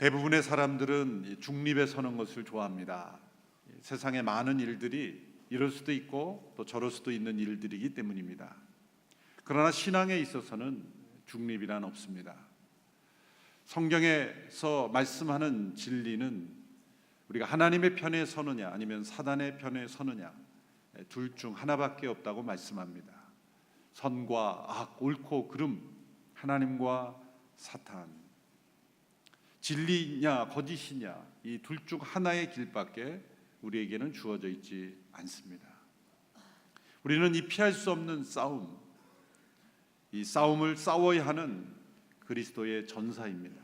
대부분의 사람들은 중립에 서는 것을 좋아합니다. 세상에 많은 일들이 이럴 수도 있고 또 저럴 수도 있는 일들이기 때문입니다. 그러나 신앙에 있어서는 중립이란 없습니다. 성경에서 말씀하는 진리는 우리가 하나님의 편에 서느냐 아니면 사단의 편에 서느냐, 둘 중 하나밖에 없다고 말씀합니다. 선과 악, 옳고 그름, 하나님과 사탄, 진리냐 거짓이냐, 이 둘 중 하나의 길밖에 우리에게는 주어져 있지 않습니다. 우리는 이 피할 수 없는 싸움, 이 싸움을 싸워야 하는 그리스도의 전사입니다.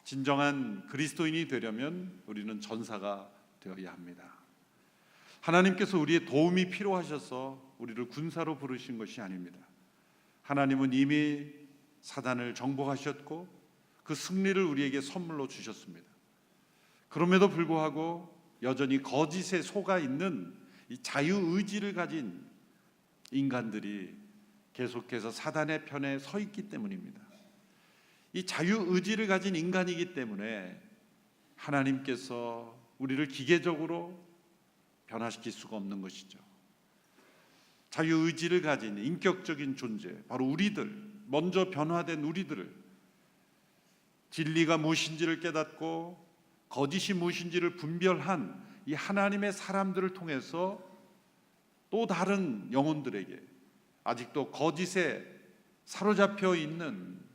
진정한 그리스도인이 되려면 우리는 전사가 되어야 합니다. 하나님께서 우리의 도움이 필요하셔서 우리를 군사로 부르신 것이 아닙니다. 하나님은 이미 사단을 정복하셨고 그 승리를 우리에게 선물로 주셨습니다. 그럼에도 불구하고 여전히 거짓에 속아 있는 이 자유의지를 가진 인간들이 계속해서 사단의 편에 서 있기 때문입니다. 이 자유의지를 가진 인간이기 때문에 하나님께서 우리를 기계적으로 변화시킬 수가 없는 것이죠. 자유의지를 가진 인격적인 존재, 바로 우리들, 먼저 변화된 우리들을, 진리가 무엇인지를 깨닫고 거짓이 무엇인지를 분별한 이 하나님의 사람들을 통해서 또 다른 영혼들에게, 아직도 거짓에 사로잡혀 있는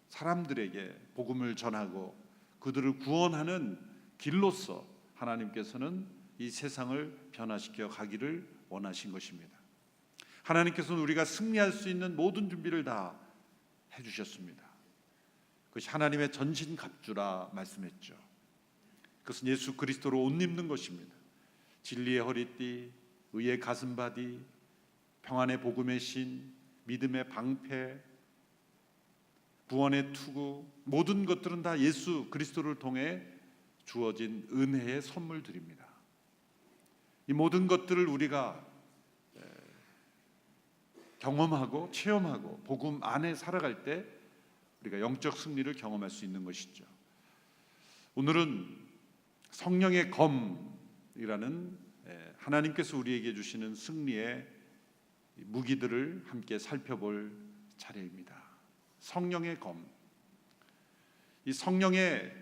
사람들에게 복음을 전하고 그들을 구원하는 길로서 하나님께서는 이 세상을 변화시켜 가기를 원하신 것입니다. 하나님께서는 우리가 승리할 수 있는 모든 준비를 다 해주셨습니다. 그것이 하나님의 전신갑주라 말씀했죠. 그것은 예수 그리스도로 옷 입는 것입니다. 진리의 허리띠, 의의 가슴바디, 평안의 복음의 신, 믿음의 방패, 구원의 투구, 모든 것들은 다 예수 그리스도를 통해 주어진 은혜의 선물들입니다. 이 모든 것들을 우리가 경험하고 체험하고 복음 안에 살아갈 때 우리가 영적 승리를 경험할 수 있는 것이죠. 오늘은 성령의 검이라는 하나님께서 우리에게 주시는 승리의 무기들을 함께 살펴볼 차례입니다. 성령의 검. 이 성령의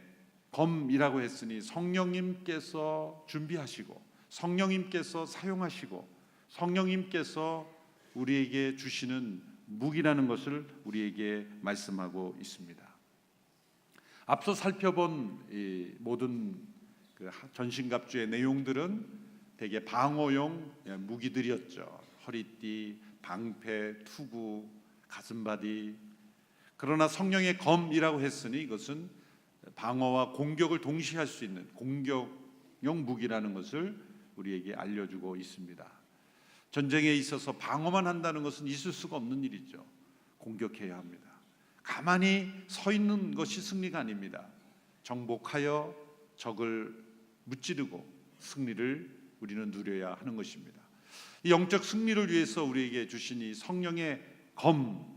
검이라고 했으니 성령님께서 준비하시고 성령님께서 사용하시고 성령님께서 우리에게 주시는 무기라는 것을 우리에게 말씀하고 있습니다. 앞서 살펴본 이 모든 그 전신갑주의 내용들은 대개 방어용 무기들이었죠. 허리띠, 방패, 투구, 가슴바디. 그러나 성령의 검이라고 했으니 이것은 방어와 공격을 동시에 할 수 있는 공격용 무기라는 것을 우리에게 알려주고 있습니다. 전쟁에 있어서 방어만 한다는 것은 있을 수가 없는 일이죠. 공격해야 합니다. 가만히 서 있는 것이 승리가 아닙니다. 정복하여 적을 무찌르고 승리를 우리는 누려야 하는 것입니다. 이 영적 승리를 위해서 우리에게 주신 이 성령의 검,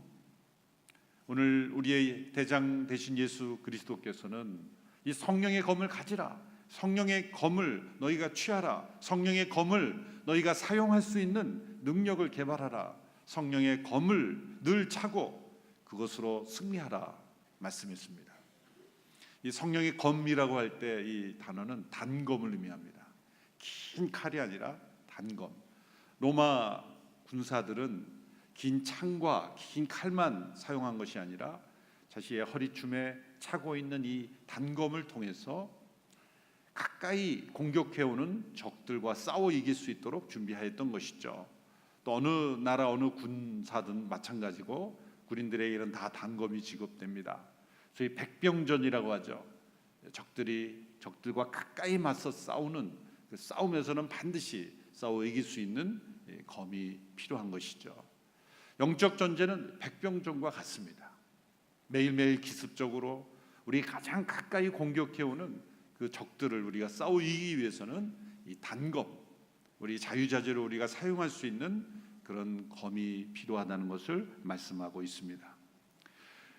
오늘 우리의 대장 되신 예수 그리스도께서는 이 성령의 검을 가지라, 성령의 검을 너희가 취하라, 성령의 검을 너희가 사용할 수 있는 능력을 개발하라, 성령의 검을 늘 차고 그것으로 승리하라 말씀했습니다. 이 성령의 검이라고 할 때 이 단어는 단검을 의미합니다. 긴 칼이 아니라 단검. 로마 군사들은 긴 창과 긴 칼만 사용한 것이 아니라 자신의 허리춤에 차고 있는 이 단검을 통해서 가까이 공격해오는 적들과 싸워 이길 수 있도록 준비하였던 것이죠. 또 어느 나라 어느 군사든 마찬가지고 군인들에게는 다 단검이 지급됩니다. 소위 백병전이라고 하죠. 적들과 가까이 맞서 싸우는 그 싸움에서는 반드시 싸워 이길 수 있는 검이 필요한 것이죠. 영적 전쟁은 백병전과 같습니다. 매일매일 기습적으로 우리 가장 가까이 공격해오는 그 적들을 우리가 싸워 이기기 위해서는 이 단검, 우리 자유자재로 우리가 사용할 수 있는 그런 검이 필요하다는 것을 말씀하고 있습니다.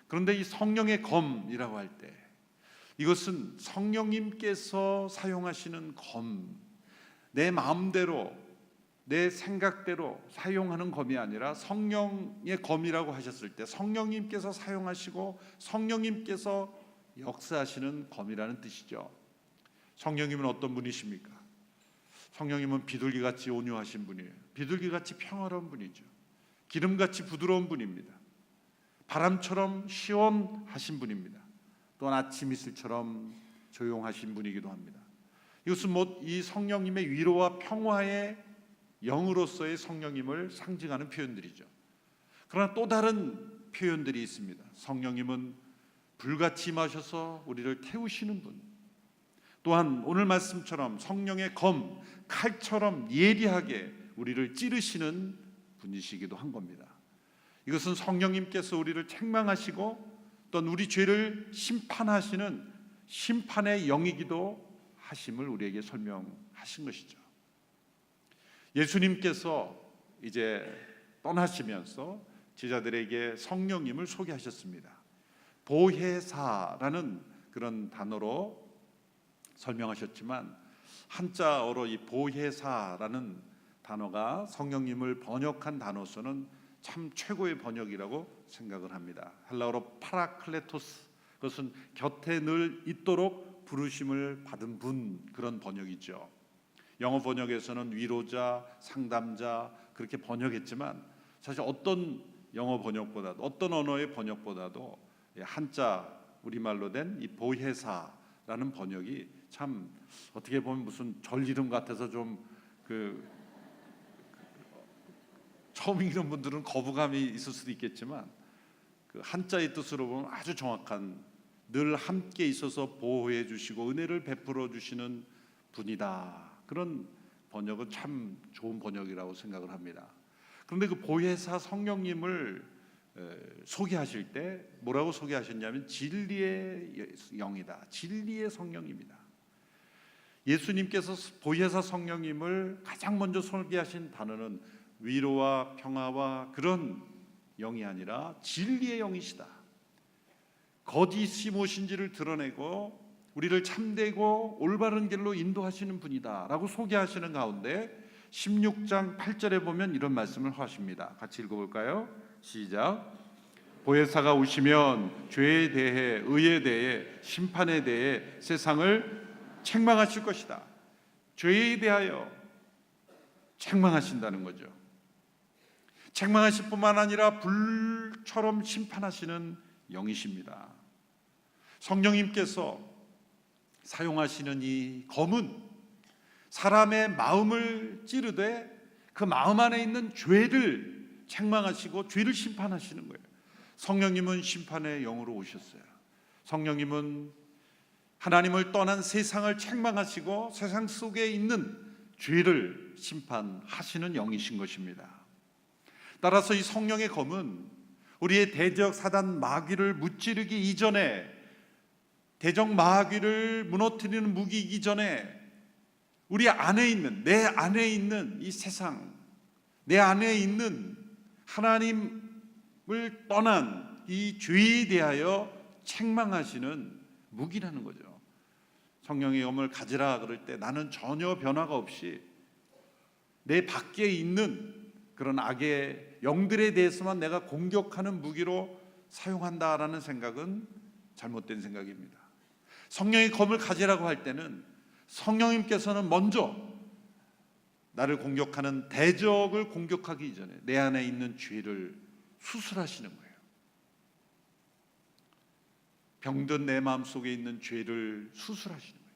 그런데 이 성령의 검이라고 할 때 이것은 성령님께서 사용하시는 검, 내 마음대로 내 생각대로 사용하는 검이 아니라 성령의 검이라고 하셨을 때 성령님께서 사용하시고 성령님께서 역사하시는 검이라는 뜻이죠. 성령님은 어떤 분이십니까? 성령님은 비둘기같이 온유하신 분이에요. 비둘기같이 평화로운 분이죠. 기름같이 부드러운 분입니다. 바람처럼 시원하신 분입니다. 또한 아침 이슬처럼 조용하신 분이기도 합니다. 이것은 이 성령님의 위로와 평화의 영으로서의 성령님을 상징하는 표현들이죠. 그러나 또 다른 표현들이 있습니다. 성령님은 불같이 임하셔서 우리를 태우시는 분, 또한 오늘 말씀처럼 성령의 검, 칼처럼 예리하게 우리를 찌르시는 분이시기도 한 겁니다. 이것은 성령님께서 우리를 책망하시고 또한 우리 죄를 심판하시는 심판의 영이기도 하심을 우리에게 설명하신 것이죠. 예수님께서 이제 떠나시면서 제자들에게 성령님을 소개하셨습니다. 보혜사라는 그런 단어로 설명하셨지만 한자어로 이 보혜사라는 단어가 성령님을 번역한 단어로서는 참 최고의 번역이라고 생각을 합니다. 헬라어로 파라클레토스, 그것은 곁에 늘 있도록 부르심을 받은 분, 그런 번역이죠. 영어 번역에서는 위로자, 상담자 그렇게 번역했지만 사실 어떤 영어 번역보다도 어떤 언어의 번역보다도 한자 우리말로 된 이 보혜사라는 번역이 참 어떻게 보면 무슨 절 이름 같아서 좀 처음 읽는 분들은 거부감이 있을 수도 있겠지만 그 한자의 뜻으로 보면 아주 정확한, 늘 함께 있어서 보호해 주시고 은혜를 베풀어 주시는 분이다. 그런 번역은 참 좋은 번역이라고 생각을 합니다. 그런데 그 보혜사 성령님을 소개하실 때 뭐라고 소개하셨냐면 진리의 영이다, 진리의 성령입니다. 예수님께서 보혜사 성령님을 가장 먼저 소개하신 단어는 위로와 평화와 그런 영이 아니라 진리의 영이시다. 거짓이 무엇인지를 드러내고 우리를 참되고 올바른 길로 인도하시는 분이다 라고 소개하시는 가운데 16장 8절에 보면 이런 말씀을 하십니다. 같이 읽어볼까요? 시작. 보혜사가 오시면 죄에 대해, 의에 대해, 심판에 대해 세상을 책망하실 것이다. 죄에 대하여 책망하신다는 거죠. 책망하실 뿐만 아니라 불처럼 심판하시는 영이십니다. 성령님께서 사용하시는 이 검은 사람의 마음을 찌르되 그 마음 안에 있는 죄를 책망하시고 죄를 심판하시는 거예요. 성령님은 심판의 영으로 오셨어요. 성령님은 하나님을 떠난 세상을 책망하시고 세상 속에 있는 죄를 심판하시는 영이신 것입니다. 따라서 이 성령의 검은 우리의 대적 사단 마귀를 무찌르기 이전에, 대적 마귀를 무너뜨리는 무기이기 전에 우리 안에 있는, 내 안에 있는 이 세상, 내 안에 있는 하나님을 떠난 이 죄에 대하여 책망하시는 무기라는 거죠. 성령의 검을 가지라 그럴 때 나는 전혀 변화가 없이 내 밖에 있는 그런 악의 영들에 대해서만 내가 공격하는 무기로 사용한다라는 생각은 잘못된 생각입니다. 성령의 검을 가지라고 할 때는 성령님께서는 먼저 나를 공격하는 대적을 공격하기 이전에 내 안에 있는 죄를 수술하시는 거예요. 병든 내 마음속에 있는 죄를 수술하시는 거예요.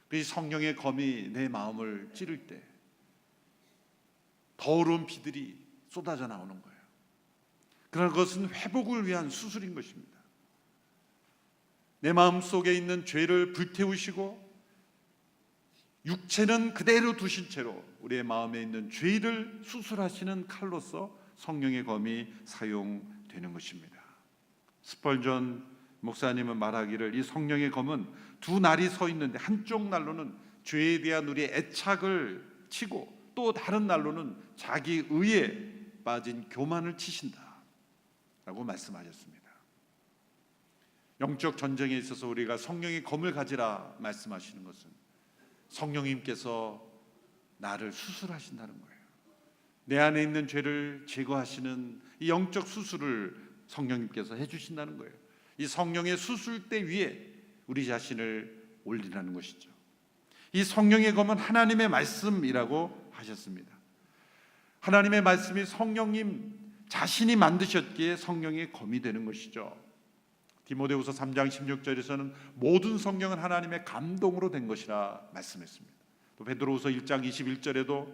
그래서 성령의 검이 내 마음을 찌를 때 더러운 피들이 쏟아져 나오는 거예요. 그러나 그것은 회복을 위한 수술인 것입니다. 내 마음속에 있는 죄를 불태우시고 육체는 그대로 두신 채로 우리의 마음에 있는 죄를 수술하시는 칼로서 성령의 검이 사용되는 것입니다. 스펄전 목사님은 말하기를 이 성령의 검은 두 날이 서 있는데 한쪽 날로는 죄에 대한 우리의 애착을 치고 또 다른 날로는 자기 의에 빠진 교만을 치신다 라고 말씀하셨습니다. 영적 전쟁에 있어서 우리가 성령의 검을 가지라 말씀하시는 것은 성령님께서 나를 수술하신다는 거예요. 내 안에 있는 죄를 제거하시는 이 영적 수술을 성령님께서 해주신다는 거예요. 이 성령의 수술대 위에 우리 자신을 올리라는 것이죠. 이 성령의 검은 하나님의 말씀이라고 하셨습니다. 하나님의 말씀이 성령님 자신이 만드셨기에 성령의 검이 되는 것이죠. 디모데후서 3장 16절에서는 모든 성경은 하나님의 감동으로 된 것이라 말씀했습니다. 또 베드로후서 1장 21절에도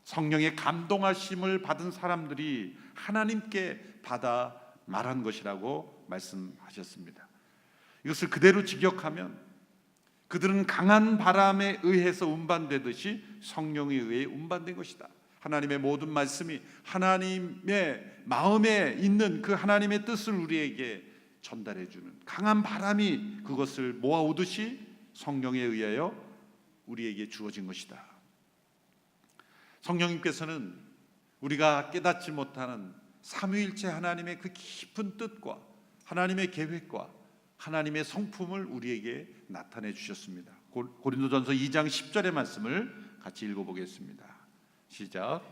성령의 감동하심을 받은 사람들이 하나님께 받아 말한 것이라고 말씀하셨습니다. 이것을 그대로 직역하면 그들은 강한 바람에 의해서 운반되듯이 성령에 의해 운반된 것이다. 하나님의 모든 말씀이 하나님의 마음에 있는 그 하나님의 뜻을 우리에게 전달해 주는 강한 바람이 그것을 모아오듯이 성령에 의하여 우리에게 주어진 것이다. 성령님께서는 우리가 깨닫지 못하는 삼위일체 하나님의 그 깊은 뜻과 하나님의 계획과 하나님의 성품을 우리에게 나타내 주셨습니다. 고린도전서 2장 10절의 말씀을 같이 읽어보겠습니다. 시작.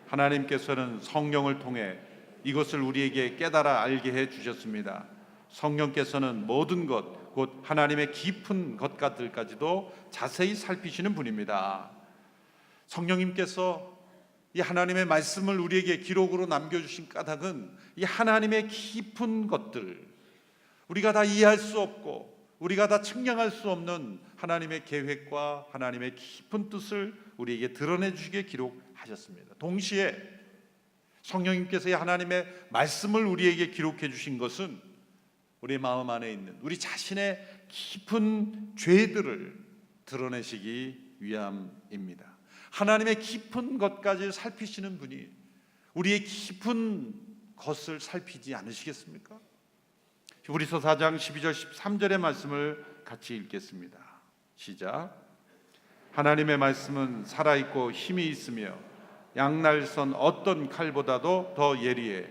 하나님께서는 성령을 통해 이것을 우리에게 깨달아 알게 해 주셨습니다. 성령께서는 모든 것, 곧 하나님의 깊은 것들까지도 자세히 살피시는 분입니다. 성령님께서 이 하나님의 말씀을 우리에게 기록으로 남겨주신 까닭은 이 하나님의 깊은 것들, 우리가 다 이해할 수 없고 우리가 다 측량할 수 없는 하나님의 계획과 하나님의 깊은 뜻을 우리에게 드러내 주시게 기록하셨습니다. 동시에 성령님께서 이 하나님의 말씀을 우리에게 기록해 주신 것은 우리 마음 안에 있는 우리 자신의 깊은 죄들을 드러내시기 위함입니다. 하나님의 깊은 것까지 살피시는 분이 우리의 깊은 것을 살피지 않으시겠습니까? 히브리서 4장 12절 13절의 말씀을 같이 읽겠습니다. 시작. 하나님의 말씀은 살아있고 힘이 있으며 양날선 어떤 칼보다도 더 예리해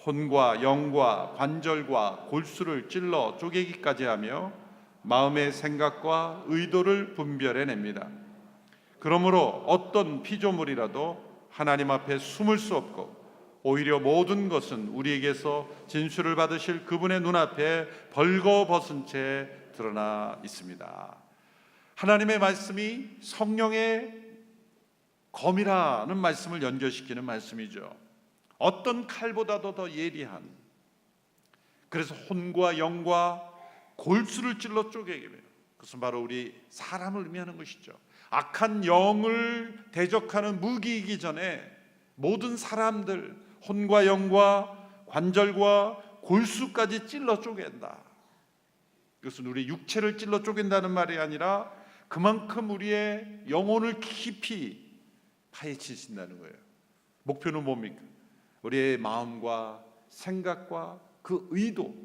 혼과 영과 관절과 골수를 찔러 쪼개기까지 하며 마음의 생각과 의도를 분별해냅니다. 그러므로 어떤 피조물이라도 하나님 앞에 숨을 수 없고 오히려 모든 것은 우리에게서 진술을 받으실 그분의 눈앞에 벌거벗은 채 드러나 있습니다. 하나님의 말씀이 성령의 검이라는 말씀을 연결시키는 말씀이죠. 어떤 칼보다도 더 예리한, 그래서 혼과 영과 골수를 찔러 쪼개게 해요. 그것은 바로 우리 사람을 의미하는 것이죠. 악한 영을 대적하는 무기이기 전에 모든 사람들, 혼과 영과 관절과 골수까지 찔러 쪼갠다. 이것은 우리 육체를 찔러 쪼갠다는 말이 아니라 그만큼 우리의 영혼을 깊이 파헤치신다는 거예요. 목표는 뭡니까? 우리의 마음과 생각과 그 의도,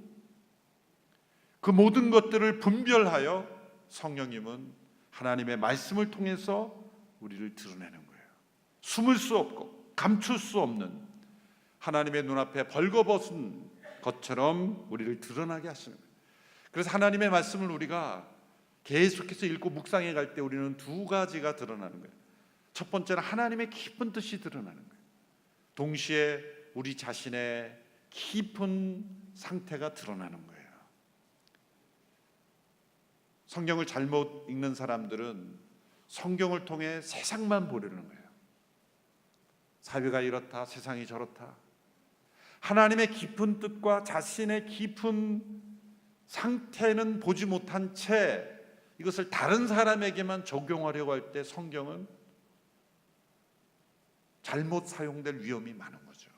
그 모든 것들을 분별하여 성령님은 하나님의 말씀을 통해서 우리를 드러내는 거예요. 숨을 수 없고 감출 수 없는 하나님의 눈앞에 벌거벗은 것처럼 우리를 드러나게 하시는 거예요. 그래서 하나님의 말씀을 우리가 계속해서 읽고 묵상해 갈 때 우리는 두 가지가 드러나는 거예요. 첫 번째는 하나님의 깊은 뜻이 드러나는 거예요. 동시에 우리 자신의 깊은 상태가 드러나는 거예요. 성경을 잘못 읽는 사람들은 성경을 통해 세상만 보려는 거예요. 사회가 이렇다, 세상이 저렇다. 하나님의 깊은 뜻과 자신의 깊은 상태는 보지 못한 채 이것을 다른 사람에게만 적용하려고 할 때 성경은 잘못 사용될 위험이 많은 거죠.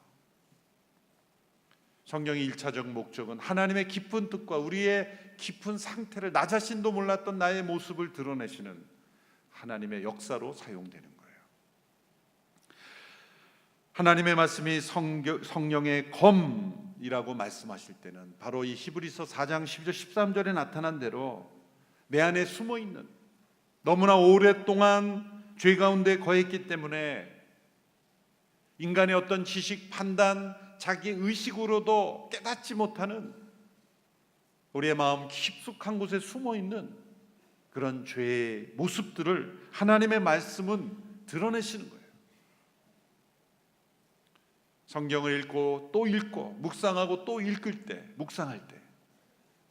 성경의 1차적 목적은 하나님의 깊은 뜻과 우리의 깊은 상태를 나 자신도 몰랐던 나의 모습을 드러내시는 하나님의 역사로 사용되는 거예요. 하나님의 말씀이 성령의 검이라고 말씀하실 때는 바로 이 히브리서 4장 10절 13절에 나타난 대로 내 안에 숨어있는, 너무나 오랫동안 죄 가운데 거했기 때문에 인간의 어떤 지식, 판단, 자기 의식으로도 깨닫지 못하는 우리의 마음 깊숙한 곳에 숨어 있는 그런 죄의 모습들을 하나님의 말씀은 드러내시는 거예요. 성경을 읽고 또 읽고 묵상하고 또 묵상할 때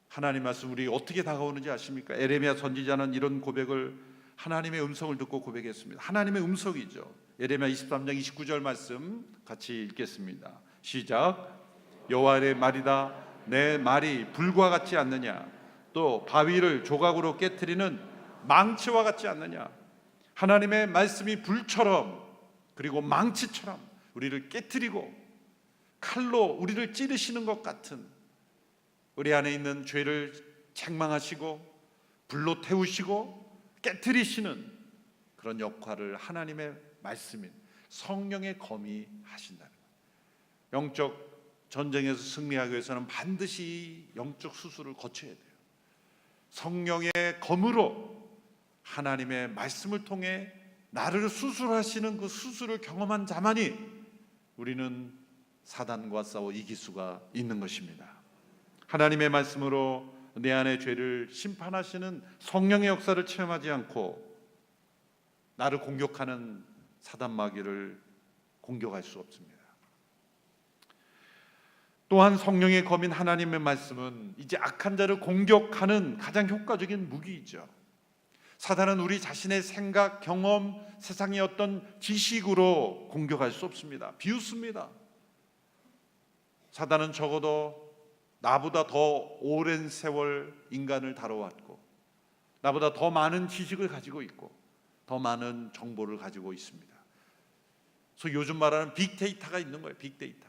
하나님 말씀 우리 어떻게 다가오는지 아십니까? 에레미야 선지자는 이런 고백을 하나님의 음성을 듣고 고백했습니다. 하나님의 음성이죠. 에레미야 23장 29절 말씀 같이 읽겠습니다. 시작. 여호와의 말이다. 내 말이 불과 같지 않느냐? 또 바위를 조각으로 깨트리는 망치와 같지 않느냐? 하나님의 말씀이 불처럼 그리고 망치처럼 우리를 깨트리고 칼로 우리를 찌르시는 것 같은, 우리 안에 있는 죄를 책망하시고 불로 태우시고 깨트리시는 그런 역할을 하나님의 말씀인 성령의 검이 하신다는 거예요. 영적 전쟁에서 승리하기 위해서는 반드시 영적 수술을 거쳐야 돼요. 성령의 검으로 하나님의 말씀을 통해 나를 수술하시는 그 수술을 경험한 자만이 우리는 사단과 싸워 이길 수가 있는 것입니다. 하나님의 말씀으로 내 안의 죄를 심판하시는 성령의 역사를 체험하지 않고 나를 공격하는 사단 마귀를 공격할 수 없습니다. 또한 성령의 검인 하나님의 말씀은 이제 악한 자를 공격하는 가장 효과적인 무기이죠. 사단은 우리 자신의 생각, 경험, 세상의 어떤 지식으로 공격할 수 없습니다. 비웃습니다. 사단은 적어도 나보다 더 오랜 세월 인간을 다뤄왔고 나보다 더 많은 지식을 가지고 있고 더 많은 정보를 가지고 있습니다. 그래서 요즘 말하는 빅데이터가 있는 거예요. 빅데이터.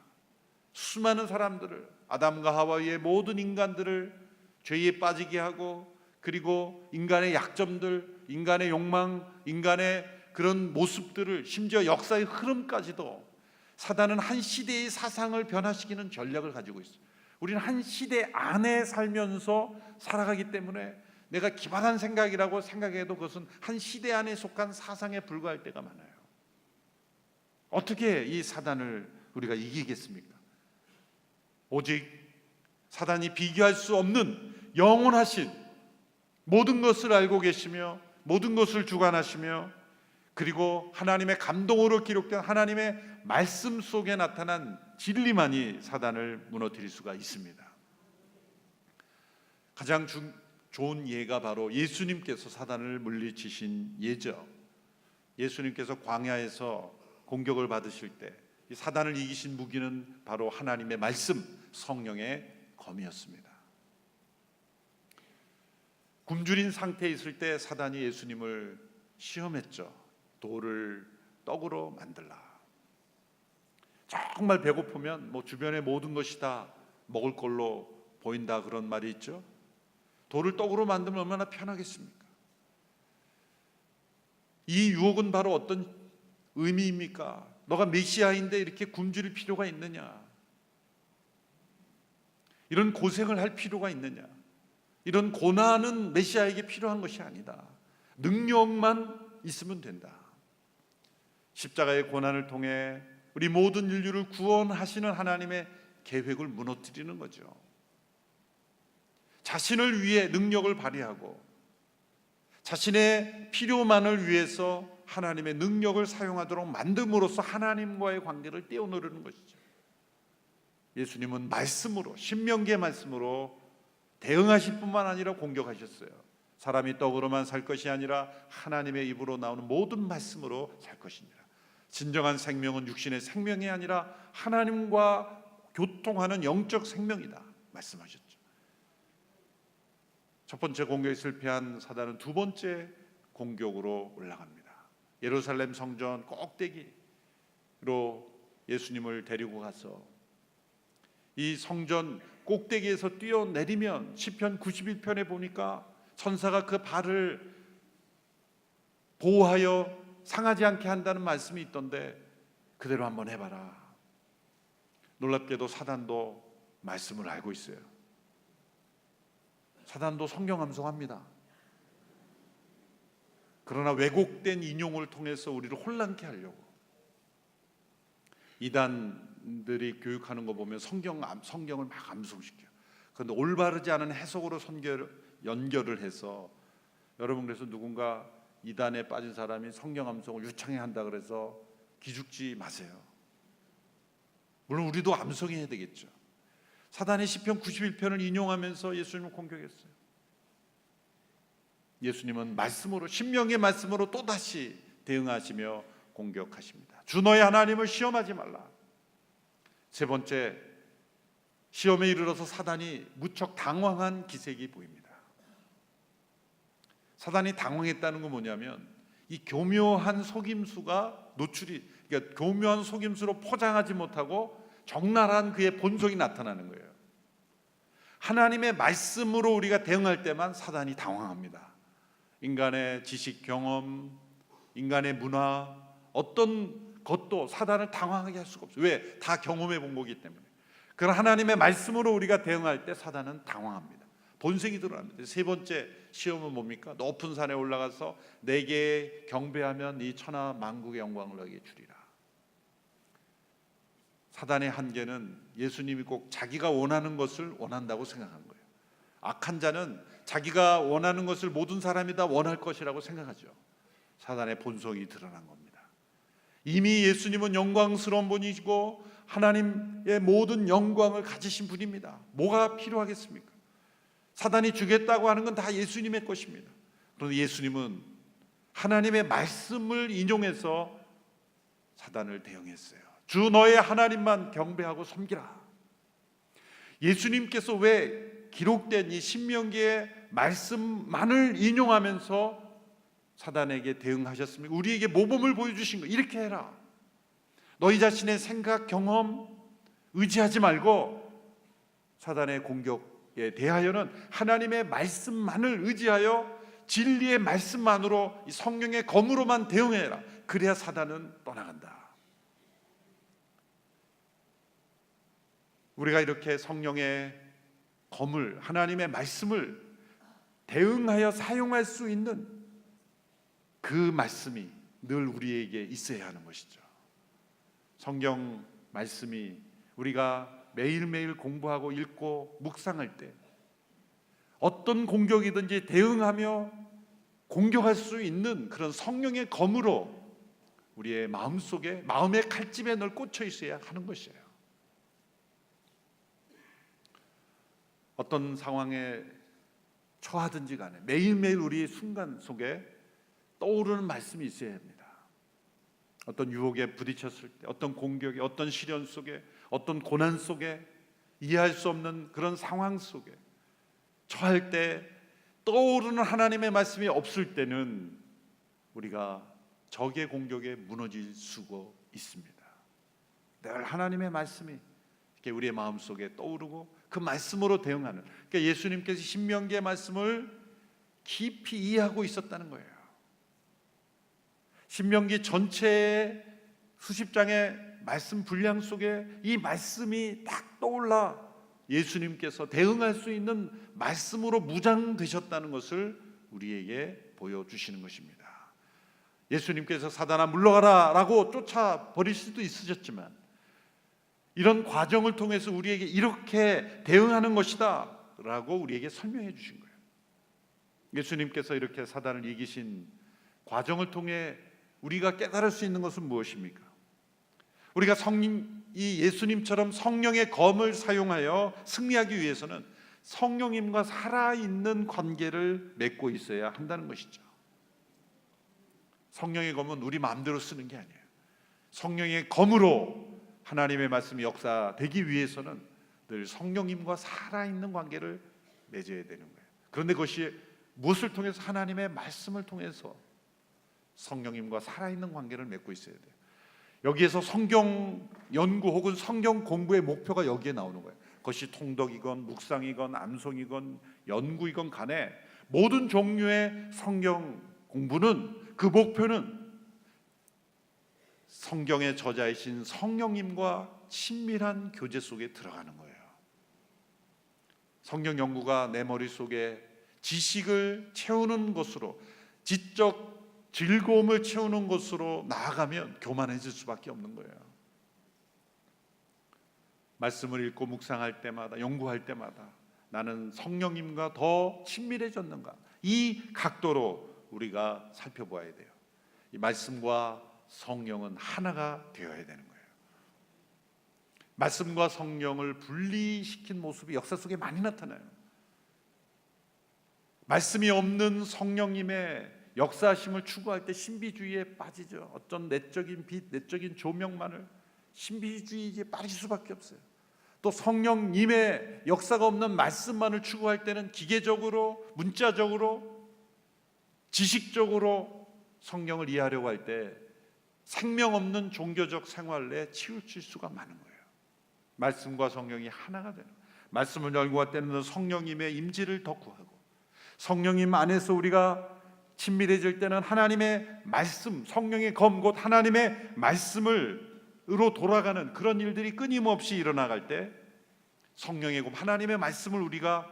수많은 사람들을, 아담과 하와의 모든 인간들을 죄에 빠지게 하고, 그리고 인간의 약점들, 인간의 욕망, 인간의 그런 모습들을, 심지어 역사의 흐름까지도 사단은 한 시대의 사상을 변화시키는 전략을 가지고 있어요. 우리는 한 시대 안에 살면서 살아가기 때문에 내가 기발한 생각이라고 생각해도 그것은 한 시대 안에 속한 사상에 불과할 때가 많아요. 어떻게 이 사단을 우리가 이기겠습니까? 오직 사단이 비교할 수 없는 영원하신, 모든 것을 알고 계시며 모든 것을 주관하시며, 그리고 하나님의 감동으로 기록된 하나님의 말씀 속에 나타난 진리만이 사단을 무너뜨릴 수가 있습니다. 가장 좋은 예가 바로 예수님께서 사단을 물리치신 예죠. 예수님께서 광야에서 공격을 받으실 때 이 사단을 이기신 무기는 바로 하나님의 말씀, 성령의 검이었습니다. 굶주린 상태에 있을 때 사단이 예수님을 시험했죠. 돌을 떡으로 만들라. 정말 배고프면 주변의 모든 것이 다 먹을 걸로 보인다, 그런 말이 있죠. 돌을 떡으로 만들면 얼마나 편하겠습니까? 이 유혹은 바로 어떤 의미입니까? 너가 메시아인데 이렇게 굶주릴 필요가 있느냐? 이런 고생을 할 필요가 있느냐? 이런 고난은 메시아에게 필요한 것이 아니다. 능력만 있으면 된다. 십자가의 고난을 통해 우리 모든 인류를 구원하시는 하나님의 계획을 무너뜨리는 거죠. 자신을 위해 능력을 발휘하고 자신의 필요만을 위해서 하나님의 능력을 사용하도록 만듦으로써 하나님과의 관계를 떼어놓으려는 것이죠. 예수님은 말씀으로, 신명기의 말씀으로 대응하실 뿐만 아니라 공격하셨어요. 사람이 떡으로만 살 것이 아니라 하나님의 입으로 나오는 모든 말씀으로 살 것이니라. 진정한 생명은 육신의 생명이 아니라 하나님과 교통하는 영적 생명이다 말씀하셨죠. 첫 번째 공격에 실패한 사단은 두 번째 공격으로 올라갑니다. 예루살렘 성전 꼭대기로 예수님을 데리고 가서 이 성전 꼭대기에서 뛰어내리면 시편 91편에 보니까 천사가 그 발을 보호하여 상하지 않게 한다는 말씀이 있던데 그대로 한번 해봐라. 놀랍게도 사단도 말씀을 알고 있어요. 사단도 성경 암송합니다. 그러나 왜곡된 인용을 통해서 우리를 혼란케 하려고, 이단들이 교육하는 거 보면 성경을 막 암송시켜요. 그런데 올바르지 않은 해석으로 연결을 해서 여러분, 그래서 누군가 이단에 빠진 사람이 성경 암송을 유창해 한다 그래서 기죽지 마세요. 물론 우리도 암송해야 되겠죠. 사단이 시편 91편을 인용하면서 예수님을 공격했어요. 예수님은 말씀으로, 신명의 말씀으로 또다시 대응하시며 공격하십니다. 주 너의 하나님을 시험하지 말라. 세 번째, 시험에 이르러서 사단이 무척 당황한 기색이 보입니다. 사단이 당황했다는 건 뭐냐면 이 교묘한 속임수가 그러니까 교묘한 속임수로 포장하지 못하고 적나라한 그의 본성이 나타나는 거예요. 하나님의 말씀으로 우리가 대응할 때만 사단이 당황합니다. 인간의 지식, 경험, 인간의 문화, 어떤 것도 사단을 당황하게 할 수가 없어요. 왜? 다 경험해 본 거기 때문에. 그런 하나님의 말씀으로 우리가 대응할 때 사단은 당황합니다. 본색이 드러납니다. 세 번째 시험은 뭡니까? 높은 산에 올라가서 내게 경배하면 이 천하 만국의 영광을 너에게 주리라. 사단의 한계는 예수님이 꼭 자기가 원하는 것을 원한다고 생각한 거예요. 악한 자는 자기가 원하는 것을 모든 사람이 다 원할 것이라고 생각하죠. 사단의 본성이 드러난 겁니다. 이미 예수님은 영광스러운 분이시고 하나님의 모든 영광을 가지신 분입니다. 뭐가 필요하겠습니까? 사단이 주겠다고 하는 건 다 예수님의 것입니다. 그런데 예수님은 하나님의 말씀을 인용해서 사단을 대응했어요. 주 너의 하나님만 경배하고 섬기라. 예수님께서 왜 기록된 이 신명기의 말씀만을 인용하면서 사단에게 대응하셨습니까? 우리에게 모범을 보여주신 거예요. 이렇게 해라. 너희 자신의 생각, 경험 의지하지 말고 사단의 공격에 대하여는 하나님의 말씀만을 의지하여 진리의 말씀만으로, 이 성령의 검으로만 대응해라. 그래야 사단은 떠나간다. 우리가 이렇게 성령의 검을, 하나님의 말씀을 대응하여 사용할 수 있는 그 말씀이 늘 우리에게 있어야 하는 것이죠. 성경 말씀이 우리가 매일매일 공부하고 읽고 묵상할 때 어떤 공격이든지 대응하며 공격할 수 있는 그런 성령의 검으로 우리의 마음속에, 마음의 칼집에 늘 꽂혀 있어야 하는 것이에요. 어떤 상황에 처하든지 간에 매일매일 우리의 순간 속에 떠오르는 말씀이 있어야 합니다. 어떤 유혹에 부딪혔을 때, 어떤 공격에, 어떤 시련 속에, 어떤 고난 속에, 이해할 수 없는 그런 상황 속에 처할 때 떠오르는 하나님의 말씀이 없을 때는 우리가 적의 공격에 무너질 수가 있습니다. 늘 하나님의 말씀이 이렇게 우리의 마음속에 떠오르고 그 말씀으로 대응하는, 그러니까 예수님께서 신명기의 말씀을 깊이 이해하고 있었다는 거예요. 신명기 전체의 수십 장의 말씀 분량 속에 이 말씀이 딱 떠올라 예수님께서 대응할 수 있는 말씀으로 무장되셨다는 것을 우리에게 보여주시는 것입니다. 예수님께서 사단아 물러가라 라고 쫓아버릴 수도 있으셨지만 이런 과정을 통해서 우리에게 이렇게 대응하는 것이다 라고 우리에게 설명해 주신 거예요. 예수님께서 이렇게 사단을 이기신 과정을 통해 우리가 깨달을 수 있는 것은 무엇입니까? 우리가 이 예수님처럼 성령의 검을 사용하여 승리하기 위해서는 성령님과 살아있는 관계를 맺고 있어야 한다는 것이죠. 성령의 검은 우리 마음대로 쓰는 게 아니에요. 성령의 검으로 하나님의 말씀이 역사되기 위해서는 늘 성령님과 살아있는 관계를 맺어야 되는 거예요. 그런데 그것이 무엇을 통해서? 하나님의 말씀을 통해서 성령님과 살아있는 관계를 맺고 있어야 돼요. 여기에서 성경 연구 혹은 성경 공부의 목표가 여기에 나오는 거예요. 그것이 통독이건 묵상이건 암송이건 연구이건 간에 모든 종류의 성경 공부는 그 목표는 성경의 저자이신 성령님과 친밀한 교제 속에 들어가는 거예요. 성경 연구가 내 머릿속에 지식을 채우는 것으로, 지적 즐거움을 채우는 것으로 나아가면 교만해질 수밖에 없는 거예요. 말씀을 읽고 묵상할 때마다, 연구할 때마다 나는 성령님과 더 친밀해졌는가? 이 각도로 우리가 살펴보아야 돼요. 이 말씀과 성령은 하나가 되어야 되는 거예요. 말씀과 성령을 분리시킨 모습이 역사 속에 많이 나타나요. 말씀이 없는 성령님의 역사하심을 추구할 때 신비주의에 빠지죠. 어떤 내적인 빛, 내적인 조명만을 신비주의에 빠질 수밖에 없어요. 또 성령님의 역사가 없는 말씀만을 추구할 때는 기계적으로, 문자적으로, 지식적으로 성령을 이해하려고 할 때 생명 없는 종교적 생활에 치우칠 수가 많은 거예요. 말씀과 성령이 하나가 되는, 말씀을 열고 할 때는 성령님의 임재를 더 구하고, 성령님 안에서 우리가 친밀해질 때는 하나님의 말씀, 성령의 검, 곧 하나님의 말씀으로 돌아가는 그런 일들이 끊임없이 일어나갈 때 성령의 검, 하나님의 말씀을 우리가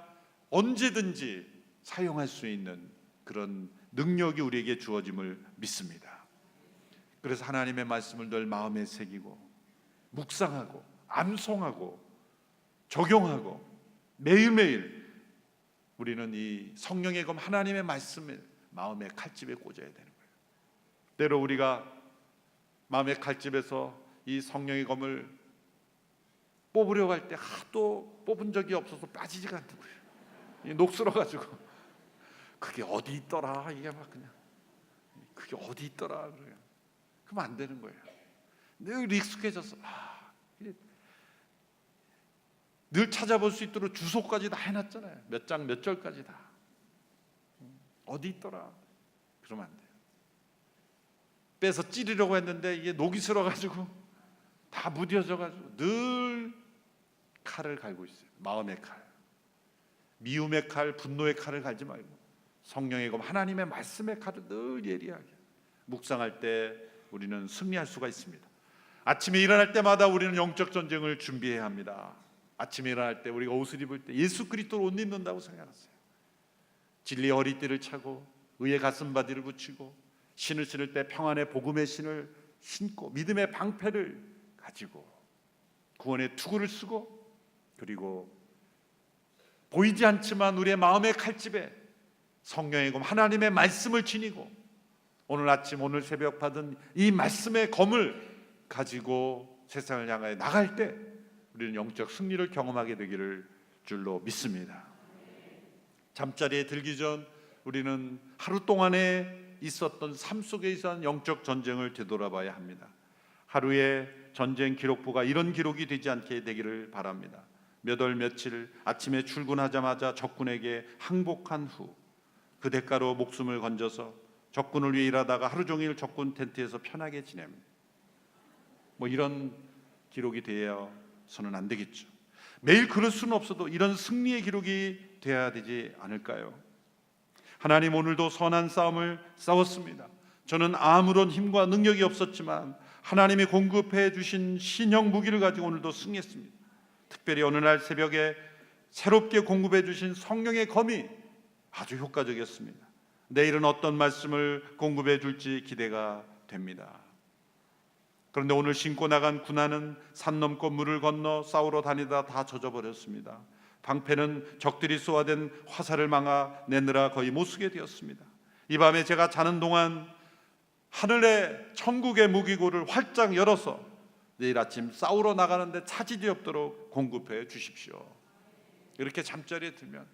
언제든지 사용할 수 있는 그런 능력이 우리에게 주어짐을 믿습니다. 그래서 하나님의 말씀을 늘 마음에 새기고 묵상하고 암송하고 적용하고 매일매일 우리는 이 성령의 검 하나님의 말씀을 마음의 칼집에 꽂아야 되는 거예요. 때로 우리가 마음의 칼집에서 이 성령의 검을 뽑으려고 할 때 하도 뽑은 적이 없어서 빠지지가 않더라고요. 녹슬어가지고 그게 어디 있더라, 이게 막 그냥 그게 어디 있더라 그래요. 그러면 안 되는 거예요. 늘 익숙해져서 늘 찾아볼 수 있도록 주소까지 다 해놨잖아요. 몇 장 몇 절까지 다 어디 있더라 그러면 안 돼요. 빼서 찌르려고 했는데 이게 녹이 슬어가지고 다 무뎌져가지고 늘 칼을 갈고 있어요. 마음의 칼, 미움의 칼, 분노의 칼을 갈지 말고 성령의 검 하나님의 말씀의 칼을 늘 예리하게 묵상할 때 우리는 승리할 수가 있습니다. 아침에 일어날 때마다 우리는 영적 전쟁을 준비해야 합니다. 아침에 일어날 때 우리가 옷을 입을 때 예수 그리스도로 옷 입는다고 생각하세요. 진리의 허리띠를 차고 의의 가슴바디를 붙이고 신을 신을 때 평안의 복음의 신을 신고 믿음의 방패를 가지고 구원의 투구를 쓰고 그리고 보이지 않지만 우리의 마음의 칼집에 성령의 검 하나님의 말씀을 지니고 오늘 아침 오늘 새벽 받은 이 말씀의 검을 가지고 세상을 향하여 나갈 때 우리는 영적 승리를 경험하게 되기를 줄로 믿습니다. 잠자리에 들기 전 우리는 하루 동안에 있었던 삶 속에 있었던 영적 전쟁을 되돌아봐야 합니다. 하루의 전쟁 기록부가 이런 기록이 되지 않게 되기를 바랍니다. 몇 월 며칠 아침에 출근하자마자 적군에게 항복한 후 그 대가로 목숨을 건져서 적군을 위해 일하다가 하루 종일 적군 텐트에서 편하게 지냅니다. 뭐 이런 기록이 되어서는 안 되겠죠. 매일 그럴 수는 없어도 이런 승리의 기록이 돼야 되지 않을까요? 하나님 오늘도 선한 싸움을 싸웠습니다. 저는 아무런 힘과 능력이 없었지만 하나님이 공급해 주신 신형 무기를 가지고 오늘도 승리했습니다. 특별히 어느 날 새벽에 새롭게 공급해 주신 성령의 검이 아주 효과적이었습니다. 내일은 어떤 말씀을 공급해 줄지 기대가 됩니다. 그런데 오늘 신고 나간 군화는 산 넘고 물을 건너 싸우러 다니다 다 젖어버렸습니다. 방패는 적들이 쏘아댄 화살을 막아 내느라 거의 못 쓰게 되었습니다. 이 밤에 제가 자는 동안 하늘의 천국의 무기고를 활짝 열어서 내일 아침 싸우러 나가는데 차질이 없도록 공급해 주십시오. 이렇게 잠자리에 들면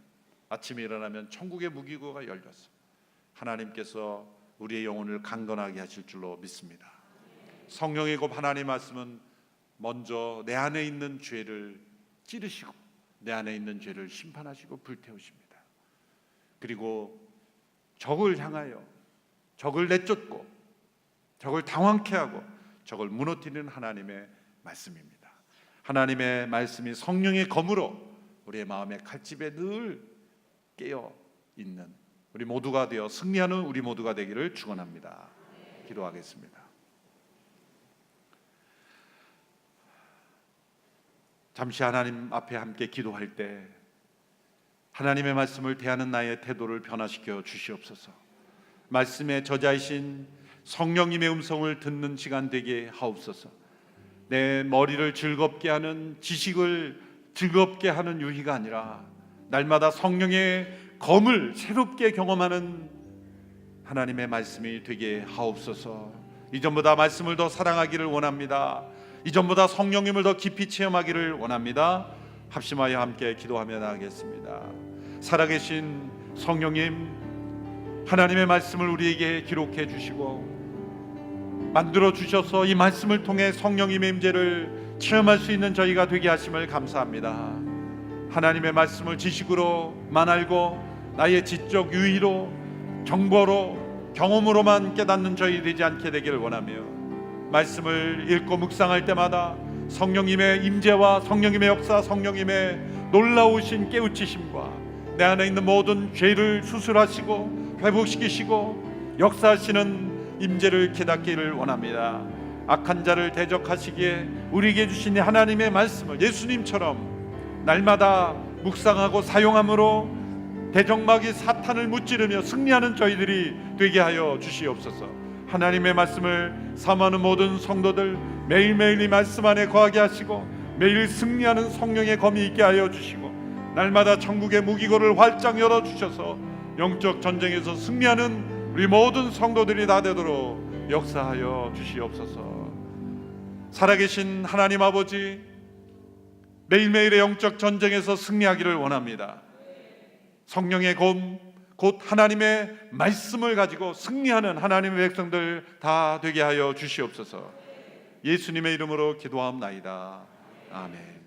아침에 일어나면 천국의 무기고가 열렸어. 하나님께서 우리의 영혼을 강건하게 하실 줄로 믿습니다. 성령의 검 하나님 말씀은 먼저 내 안에 있는 죄를 찌르시고 내 안에 있는 죄를 심판하시고 불태우십니다. 그리고 적을 향하여 적을 내쫓고 적을 당황케 하고 적을 무너뜨리는 하나님의 말씀입니다. 하나님의 말씀이 성령의 검으로 우리의 마음의 칼집에 늘 깨어 있는 우리 모두가 되어 승리하는 우리 모두가 되기를 축원합니다. 기도하겠습니다. 잠시 하나님 앞에 함께 기도할 때 하나님의 말씀을 대하는 나의 태도를 변화시켜 주시옵소서. 말씀의 저자이신 성령님의 음성을 듣는 시간 되게 하옵소서. 내 머리를 즐겁게 하는 지식을 즐겁게 하는 유희가 아니라 날마다 성령의 검을 새롭게 경험하는 하나님의 말씀이 되게 하옵소서. 이전보다 말씀을 더 사랑하기를 원합니다. 이전보다 성령님을 더 깊이 체험하기를 원합니다. 합심하여 함께 기도하며 나가겠습니다. 살아계신 성령님, 하나님의 말씀을 우리에게 기록해 주시고 만들어 주셔서 이 말씀을 통해 성령님의 임재를 체험할 수 있는 저희가 되게 하심을 감사합니다. 하나님의 말씀을 지식으로만 알고 나의 지적 유의로 정보로 경험으로만 깨닫는 저희 되지 않게 되기를 원하며, 말씀을 읽고 묵상할 때마다 성령님의 임재와 성령님의 역사, 성령님의 놀라우신 깨우치심과 내 안에 있는 모든 죄를 수술하시고 회복시키시고 역사하시는 임재를 깨닫기를 원합니다. 악한 자를 대적하시기에 우리에게 주신 하나님의 말씀을 예수님처럼 날마다 묵상하고 사용함으로 대적마귀 사탄을 무찌르며 승리하는 저희들이 되게 하여 주시옵소서. 하나님의 말씀을 사모하는 모든 성도들 매일매일 이 말씀 안에 거하게 하시고 매일 승리하는 성령의 검이 있게 하여 주시고 날마다 천국의 무기고를 활짝 열어주셔서 영적 전쟁에서 승리하는 우리 모든 성도들이 다 되도록 역사하여 주시옵소서. 살아계신 하나님 아버지, 매일매일의 영적 전쟁에서 승리하기를 원합니다. 성령의 검, 곧 하나님의 말씀을 가지고 승리하는 하나님의 백성들 다 되게 하여 주시옵소서. 예수님의 이름으로 기도하옵나이다. 아멘.